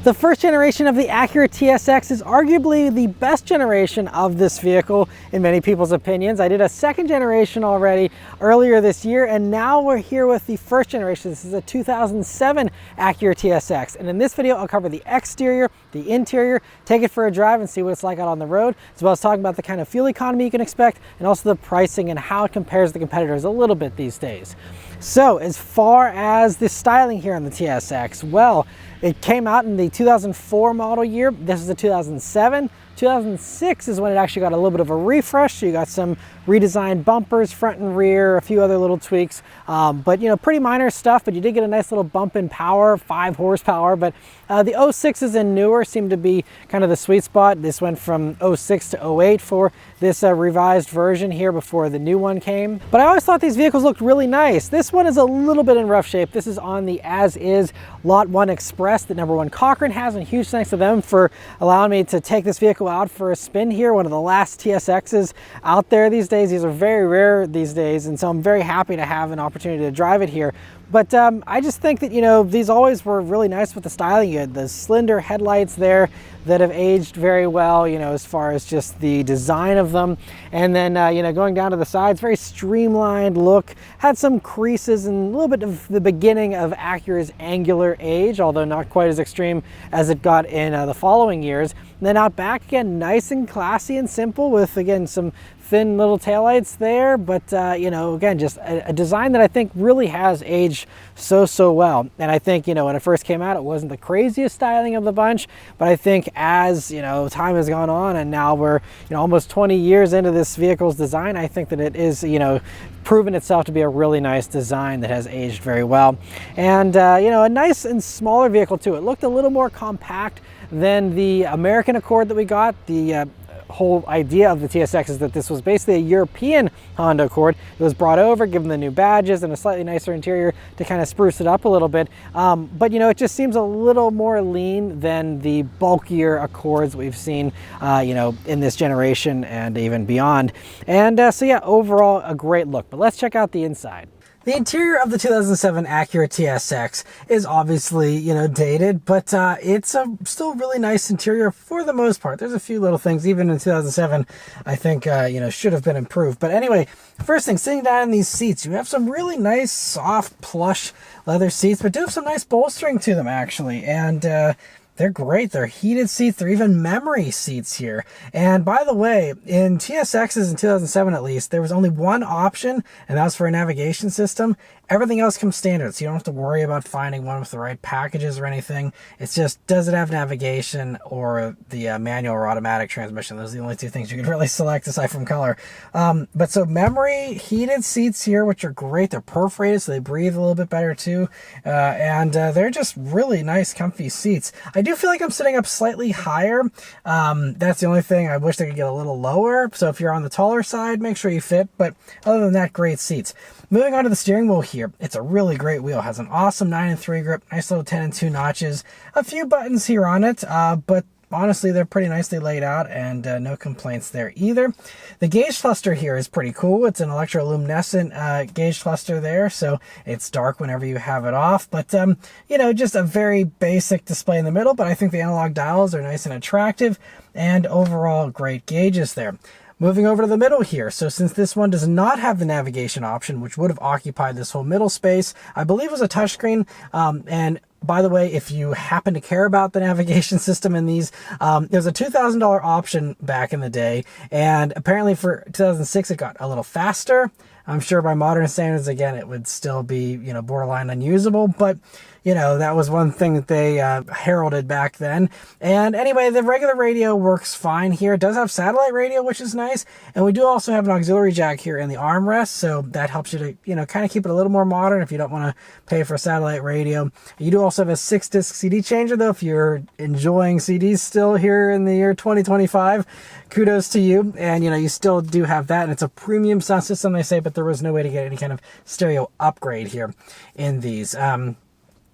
The first generation of the Acura TSX is arguably the best generation of this vehicle in many people's opinions. I did a second generation already earlier this year, and now we're here with the first generation. This is a 2007 Acura TSX. And in this video, I'll cover the exterior, the interior, take it for a drive and see what it's like out on the road, as well as talking about the kind of fuel economy you can expect, and also the pricing and how it compares to the competitors a little bit these days. So as far as the styling here on the TSX, well, it came out in the 2004 model year. This is the 2007. 2006 is when it actually got a little bit of a refresh. So you got some redesigned bumpers, front and rear, a few other little tweaks. But you know, pretty minor stuff, but you did get a nice little bump in power, 5 horsepower. But the 06s and newer seem to be kind of the sweet spot. This went from 06 to 08 for this revised version here before the new one came. But I always thought these vehicles looked really nice. This one is a little bit in rough shape. This is on the as-is Lot 1 Express that number 1 Cochrane has, and huge thanks to them for allowing me to take this vehicle out for a spin here. One of the last TSXs out there these days. These are very rare these days, and so I'm very happy to have an opportunity to drive it here. But I just think that, you know, these always were really nice with the styling. You had the slender headlights there that have aged very well, you know, as far as just the design of them. And then, you know, going down to the sides, very streamlined look. Had some creases and a little bit of the beginning of Acura's angular age, although not quite as extreme as it got in the following years. And then out back, again, nice and classy and simple with, again, some thin little taillights there, but you know, again, just a design that I think really has aged so well. And I think, you know, when it first came out, it wasn't the craziest styling of the bunch, but I think as, you know, time has gone on and now we're, you know, almost 20 years into this vehicle's design, I think that it is, you know, proven itself to be a really nice design that has aged very well. And you know, a nice and smaller vehicle too. It looked a little more compact than the American Accord that we got. The whole idea of the TSX is that this was basically a European Honda Accord. It was brought over, given the new badges and a slightly nicer interior to kind of spruce it up a little bit. But you know, it just seems a little more lean than the bulkier Accords we've seen, you know, in this generation and even beyond. And so yeah, overall a great look. But let's check out the inside. The interior of the 2007 Acura TSX is obviously, you know, dated, but it's a still really nice interior for the most part. There's a few little things, even in 2007, I think, you know, should have been improved. But anyway, first thing, sitting down in these seats, you have some really nice, soft, plush leather seats, but do have some nice bolstering to them, actually. And they're great. They're heated seats. They're even memory seats here. And by the way, in TSXs in 2007 at least, there was only one option, and that was for a navigation system. Everything else comes standard, so you don't have to worry about finding one with the right packages or anything. It's just, does it have navigation or the manual or automatic transmission? Those are the only two things you can really select aside from color. But so memory heated seats here, which are great. They're perforated, so they breathe a little bit better too. And they're just really nice, comfy seats. I do feel like I'm sitting up slightly higher. That's the only thing. I wish they could get a little lower. So if you're on the taller side, make sure you fit. But other than that, great seats. Moving on to the steering wheel here. It's a really great wheel. It has an awesome 9-3 grip, nice little 10-2 notches. A few buttons here on it, but honestly, they're pretty nicely laid out, and no complaints there either. The gauge cluster here is pretty cool. It's an electroluminescent gauge cluster there, so it's dark whenever you have it off. But, you know, just a very basic display in the middle, but I think the analog dials are nice and attractive, and overall great gauges there. Moving over to the middle here. So since this one does not have the navigation option, which would have occupied this whole middle space, I believe it was a touchscreen. And by the way, if you happen to care about the navigation system in these, there's a $2,000 option back in the day. And apparently for 2006, it got a little faster. I'm sure by modern standards, again, it would still be, you know, borderline unusable, but you know, that was one thing that they heralded back then. And anyway, the regular radio works fine here. It does have satellite radio, which is nice. And we do also have an auxiliary jack here in the armrest, so that helps you to, you know, kind of keep it a little more modern if you don't want to pay for satellite radio. You do also have a 6-disc CD changer, though, if you're enjoying CDs still here in the year 2025. Kudos to you. And, you know, you still do have that, and it's a premium sound system, they say, but there was no way to get any kind of stereo upgrade here in these.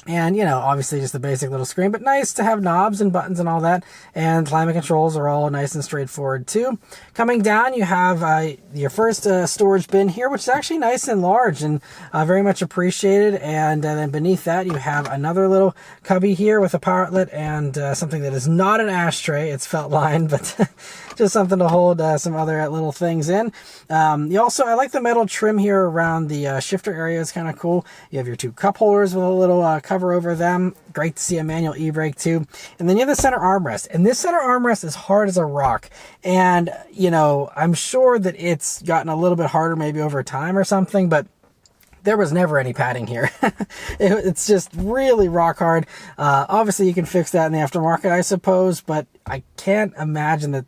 And, obviously just the basic little screen, but nice to have knobs and buttons and all that. And climate controls are all nice and straightforward too. Coming down, you have your first storage bin here, which is actually nice and large and very much appreciated. And then beneath that, you have another little cubby here with a power outlet and something that is not an ashtray. It's felt lined, but just something to hold some other little things in. I like the metal trim here around the shifter area. It's kind of cool. You have your two cup holders with a little cover over them. Great to see a manual e-brake too. And then you have the center armrest. And this center armrest is hard as a rock. And, I'm sure that it's gotten a little bit harder maybe over time or something, but there was never any padding here. It's just really rock hard. Obviously, you can fix that in the aftermarket, I suppose, but I can't imagine that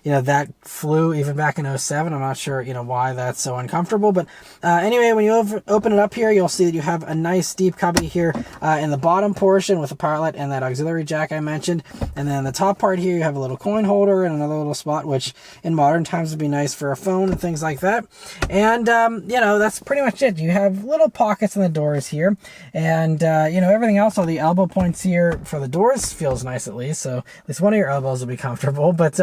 that flew even back in 07. I'm not sure, why that's so uncomfortable. But anyway, when you open it up here, you'll see that you have a nice deep cubby here in the bottom portion with a power outlet and that auxiliary jack I mentioned. And then the top part here, you have a little coin holder and another little spot, which in modern times would be nice for a phone and things like that. And, that's pretty much it. You have little pockets in the doors here. And, everything else, all the elbow points here for the doors feels nice at least. So at least one of your elbows will be comfortable. But,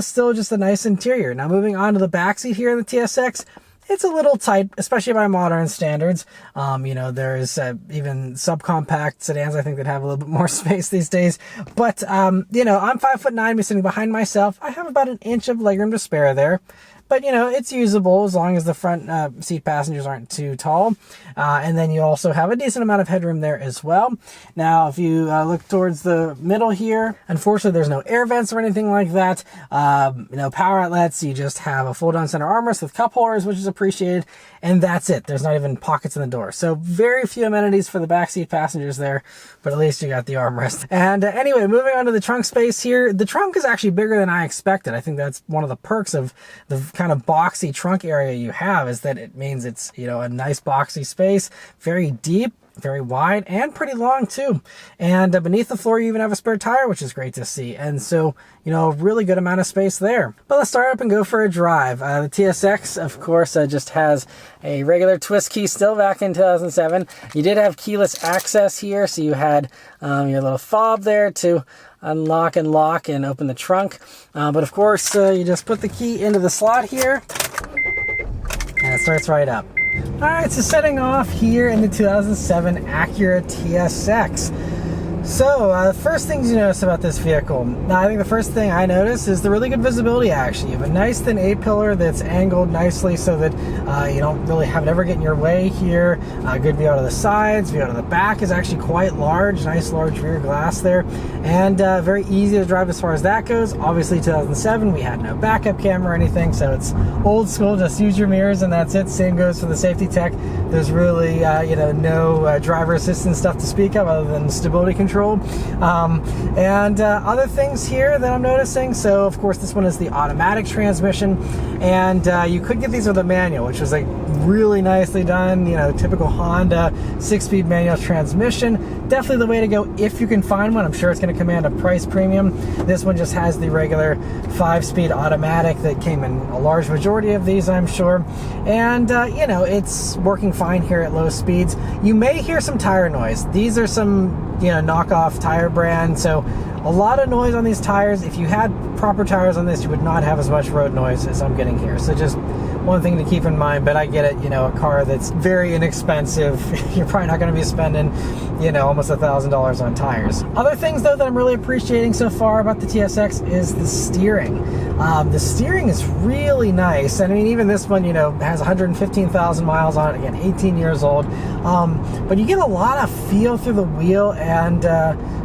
still just a nice interior. Now moving on to the back seat here in the TSX, it's a little tight, especially by modern standards. There's even subcompact sedans, I think, that have a little bit more space these days. But, I'm 5'9", be sitting behind myself. I have about an inch of legroom to spare there. But, it's usable as long as the front seat passengers aren't too tall. And then you also have a decent amount of headroom there as well. Now, if you look towards the middle here, unfortunately, there's no air vents or anything like that. No power outlets. You just have a fold-down center armrest with cup holders, which is appreciated. And that's it. There's not even pockets in the door. So very few amenities for the backseat passengers there, but at least you got the armrest. And anyway, moving on to the trunk space here. The trunk is actually bigger than I expected. I think that's one of the perks of the kind of boxy trunk area you have, is that it means it's, a nice boxy space, very deep, very wide, and pretty long too. And beneath the floor, you even have a spare tire, which is great to see. And so, a really good amount of space there. But let's start up and go for a drive. The TSX, of course, just has a regular twist key still back in 2007. You did have keyless access here, so you had your little fob there to unlock and lock and open the trunk. But of course, you just put the key into the slot here, and it starts right up. All right, so setting off here in the 2007 Acura TSX. So, the first things you notice about this vehicle, I think the first thing I notice is the really good visibility actually. You have a nice thin A-pillar that's angled nicely so that you don't really have it ever get in your way here. Good view out of the sides, view out of the back is actually quite large, nice large rear glass there, and very easy to drive as far as that goes. Obviously 2007, we had no backup camera or anything, so it's old school, just use your mirrors and that's it. Same goes for the safety tech. There's really no driver assistance stuff to speak of other than stability control. Other things here that I'm noticing, so of course this one is the automatic transmission, and you could get these with a manual, which was like really nicely done, typical Honda 6-speed manual transmission. Definitely the way to go if you can find one. I'm sure it's going to command a price premium. This one just has the regular 5-speed automatic that came in a large majority of these, I'm sure, and it's working fine here at low speeds. You may hear some tire noise. These are some knockoff tire brand, so a lot of noise on these tires. If you had proper tires on this, you would not have as much road noise as I'm getting here. So just one thing to keep in mind, but I get it, a car that's very inexpensive, you're probably not going to be spending, almost $1,000 on tires. Other things though that I'm really appreciating so far about the TSX is the steering. The steering is really nice. I mean, even this one, has 115,000 miles on it, again, 18 years old. But you get a lot of feel through the wheel, and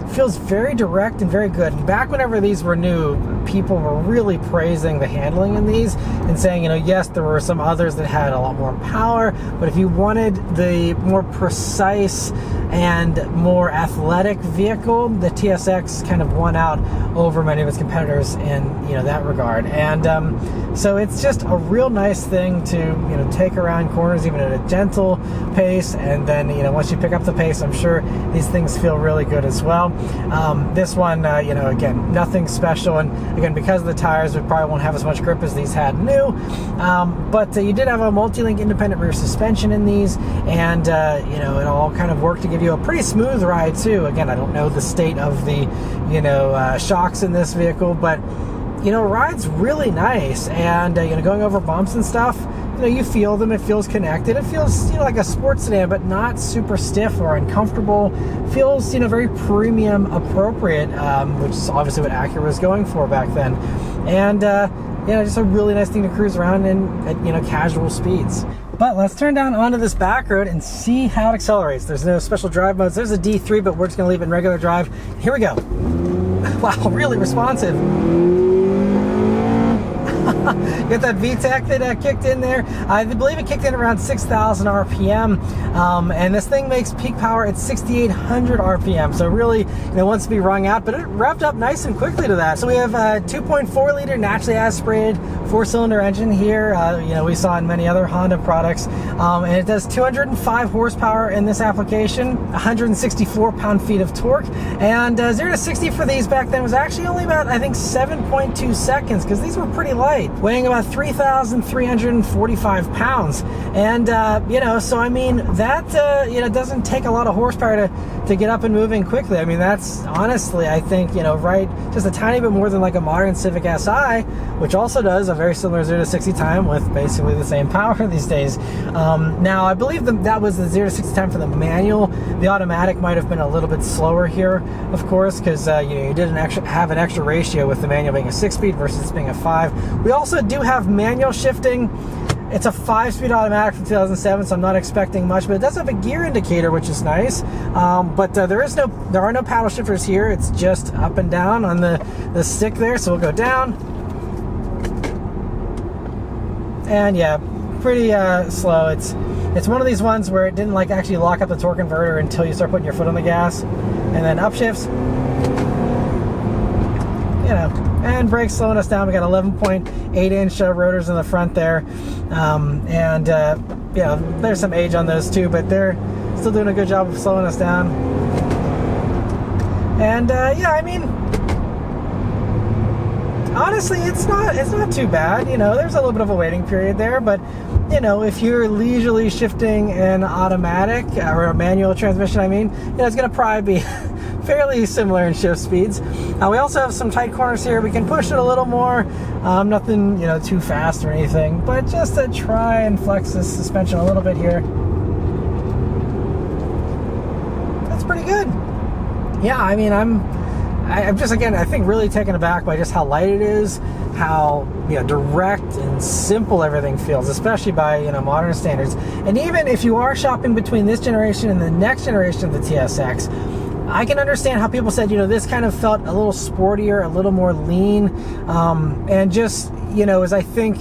feels very direct and very good. And back whenever these were new, people were really praising the handling in these and saying, yes, there were some others that had a lot more power, but if you wanted the more precise and more athletic vehicle, the TSX kind of won out over many of its competitors in that regard. And so it's just a real nice thing to take around corners even at a gentle pace, and then once you pick up the pace, I'm sure these things feel really good as well. This one, again, nothing special, and Again, because of the tires, we probably won't have as much grip as these had new. But you did have a multi-link independent rear suspension in these, and you know, it all kind of worked to give you a pretty smooth ride too. Again, I don't know the state of the, you know, shocks in this vehicle, but you know, ride's really nice. And you know, going over bumps and stuff, you know, you feel them. It feels connected. It feels, you know, like a sports sedan, but not super stiff or uncomfortable. Feels, you know, very premium appropriate, which is obviously what Acura was going for back then. And you know, just a really nice thing to cruise around in at, you know, casual speeds. But let's turn down onto this back road and see how it accelerates. There's no special drive modes. There's a D3, but we're just gonna leave it in regular drive. Here we go. Wow, really responsive. Get that VTEC that kicked in there. I believe it kicked in around 6,000 RPM, and this thing makes peak power at 6,800 RPM. So really, you know, wants to be wrung out, but it revved up nice and quickly to that. So we have a 2.4 liter naturally aspirated 4-cylinder engine here. You know, we saw in many other Honda products, and it does 205 horsepower in this application, 164 pound-feet of torque, and 0 to 60 for these back then was actually only about, I think, 7.2 seconds, because these were pretty light, weighing about 3,345 pounds. And you know, so I mean, that you know, doesn't take a lot of horsepower to get up and moving quickly. I mean, that's honestly, I think, you know, right, just a tiny bit more than like a modern Civic Si, which also does a very similar 0 to 60 time with basically the same power these days. Now, I believe that was the 0 to 60 time for the manual. The automatic might have been a little bit slower here, of course, because you know, you did have an extra ratio with the manual being a 6-speed versus being a 5. We also do have manual shifting. It's a 5-speed automatic from 2007, so I'm not expecting much, but it does have a gear indicator, which is nice. But there are no paddle shifters here. It's just up and down on the stick there. So we'll go down, and yeah, pretty slow. It's one of these ones where it didn't like actually lock up the torque converter until you start putting your foot on the gas, and then upshifts. You know, and brakes slowing us down. We got 11.8-inch rotors in the front there, and yeah, there's some age on those too, but they're still doing a good job of slowing us down. And yeah, I mean, honestly, it's not too bad. You know, there's a little bit of a waiting period there, but you know, if you're leisurely shifting an automatic or a manual transmission, I mean, you know, it's gonna probably be fairly similar in shift speeds. We also have some tight corners here. We can push it a little more. Nothing, you know, too fast or anything, but just to try and flex this suspension a little bit here. That's pretty good. Yeah, I mean, I'm just, again, I think really taken aback by just how light it is, how, you know, direct and simple everything feels, especially by, you know, modern standards. And even if you are shopping between this generation and the next generation of the TSX, I can understand how people said, you know, this kind of felt a little sportier, a little more lean, and just, you know, as I think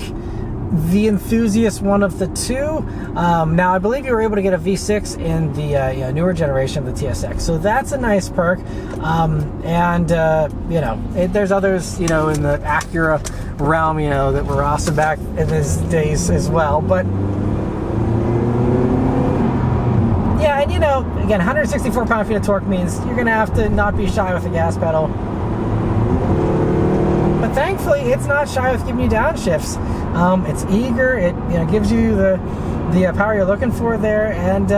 the enthusiast one of the two. Now, I believe you were able to get a V6 in the you know, newer generation of the TSX, so that's a nice perk. And you know, there's others, you know, in the Acura realm, you know, that were awesome back in these days as well, but yeah, and you know, again, 164 pound-feet of torque means you're gonna have to not be shy with the gas pedal. But thankfully, it's not shy with giving you downshifts. It's eager. It, you know, gives you the power you're looking for there, and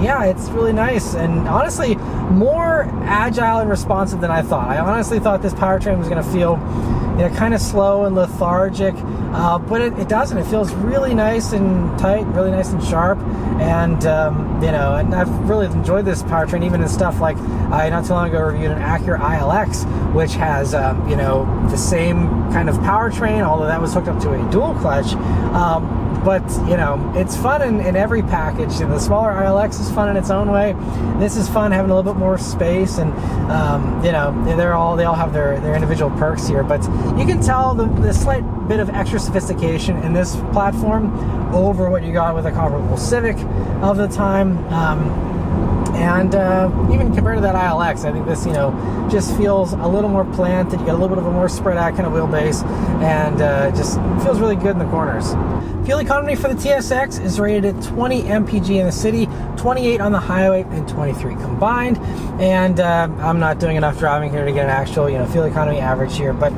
yeah, it's really nice. And honestly, more agile and responsive than I thought. I honestly thought this powertrain was gonna feel, you know, kind of slow and lethargic, but it doesn't. It feels really nice and tight, really nice and sharp, and you know, and I've really enjoyed this powertrain, even in stuff like I not too long ago reviewed an Acura ILX, which has you know, the same kind of powertrain, although that was hooked up to a dual clutch. But you know, it's fun in every package. And the smaller ILX is fun in its own way. This is fun having a little bit more space, and you know, they all have their individual perks here. But you can tell the slight bit of extra sophistication in this platform over what you got with a comparable Civic of the time. And even compared to that ILX, I think this, you know, just feels a little more planted. You got a little bit of a more spread out kind of wheelbase, and just feels really good in the corners. Fuel economy for the TSX is rated at 20 mpg in the city, 28 on the highway and 23 combined. And I'm not doing enough driving here to get an actual, fuel economy average here, but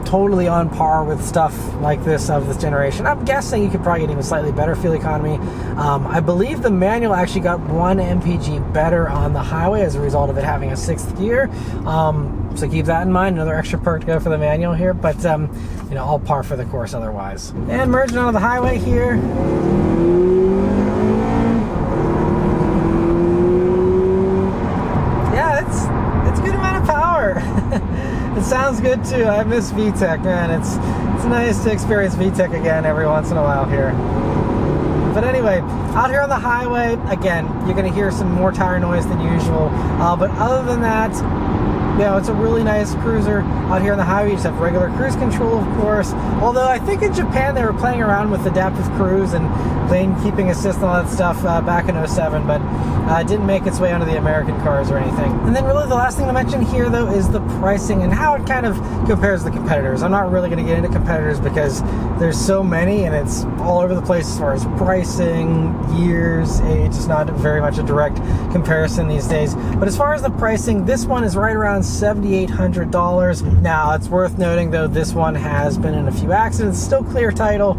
totally on par with stuff like this of this generation. I'm guessing you could probably get even slightly better fuel economy. I believe the manual actually got 1 mpg better on the highway as a result of it having a 6th gear. So keep that in mind. Another extra perk to go for the manual here, but all par for the course otherwise. And merging onto the highway here. Yeah, it's a good amount of power. It sounds good too. I miss VTEC, man. It's nice to experience VTEC again every once in a while here. But anyway, out here on the highway, again, you're going to hear some more tire noise than usual. But other than that, it's a really nice cruiser. Out here on the highway, you just have regular cruise control, of course. Although I think in Japan they were playing around with adaptive cruise and lane keeping assist and all that stuff back in 07, but it didn't make its way onto the American cars or anything. And then really the last thing to mention here, though, is the pricing and how it kind of compares to the competitors. I'm not really going to get into competitors because there's so many and it's all over the place as far as pricing, years, age. It's not very much a direct comparison these days. But as far as the pricing, this one is right around $7,800. Now, it's worth noting, though, this one has been in a few accidents, still clear title,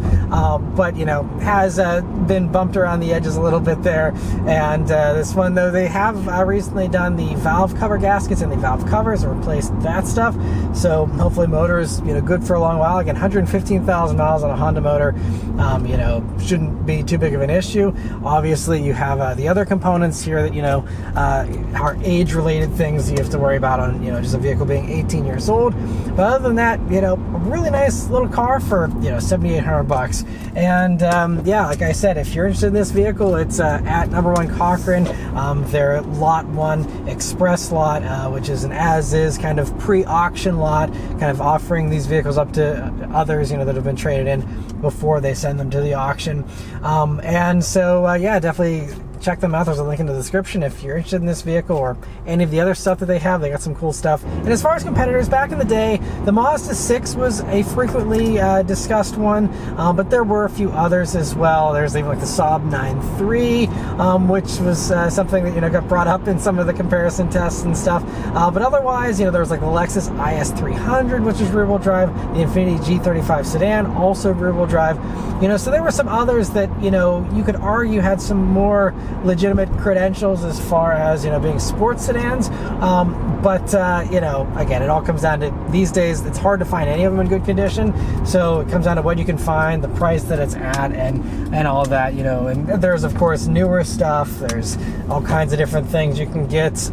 but, has been bumped around the edges a little bit there. And this one, though, they have recently done the valve cover gaskets and the valve covers and replaced that stuff. So hopefully motor is, good for a long while. Again, 115,000 miles on a Honda motor, shouldn't be too big of an issue. Obviously, you have the other components here that, are age-related things you have to worry about on, just a vehicle being 18 years old. But other than that, a really nice little car for, $7,800. And like I said, if you're interested in this vehicle, it's at number 1 Cochrane, their lot 1 express lot, which is an as-is kind of pre-auction lot, kind of offering these vehicles up to others, that have been traded in before they send them to the auction. And so, definitely check them out. There's a link in the description if you're interested in this vehicle or any of the other stuff that they have. They got some cool stuff. And as far as competitors, back in the day, the Mazda 6 was a frequently discussed one, but there were a few others as well. There's even like the Saab 9-3, which was something that got brought up in some of the comparison tests and stuff. But otherwise, there was like the Lexus IS300, which is rear-wheel drive, the Infiniti G35 sedan, also rear-wheel drive. So there were some others that you could argue had some more legitimate credentials as far as being sports sedans, but again, it all comes down to, these days it's hard to find any of them in good condition, so it comes down to what you can find, the price that it's at, and all of that. And there's of course newer stuff. There's all kinds of different things you can get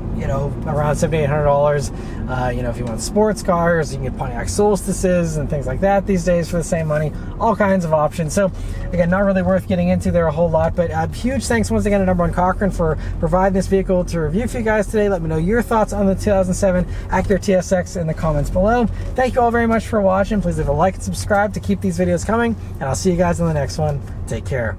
around $7,800. If you want sports cars, you can get Pontiac Solstices and things like that these days for the same money. All kinds of options. So again, not really worth getting into there a whole lot, but huge thanks once again to number 1 Cochrane for providing this vehicle to review for you guys today. Let me know your thoughts on the 2007 Acura TSX in the comments below. Thank you all very much for watching. Please leave a like and subscribe to keep these videos coming, and I'll see you guys in the next one. Take care.